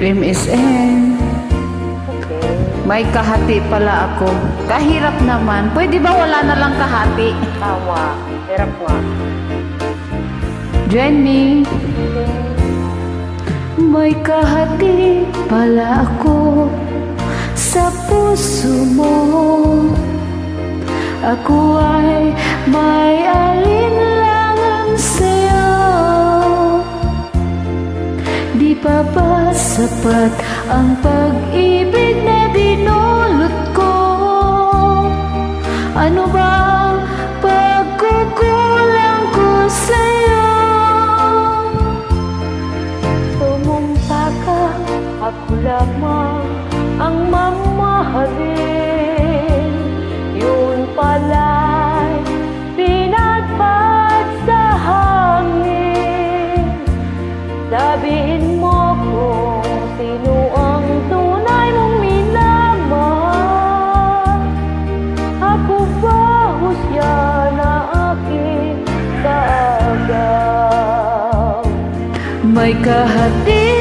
MSN. Okay. May kahati pala ako. Kahirap naman. Pwede ba wala na lang kahati? Tawa. Hirap nga. Join me. May kahati pala ako sa puso mo. Ako ay may alinlangan sa'yo. Di pa ba sapat ang pag-ibig na dinulot ko? Ano ba ang pagkukulang ko sa'yo? Pumunta ka, ako lamang ang mamahalin. Yun pala'y pinagpad sa hangin. Sabihin mo kung sino ang tunay mong minamahal. Ako ba husya na aking kaagaw? May kahati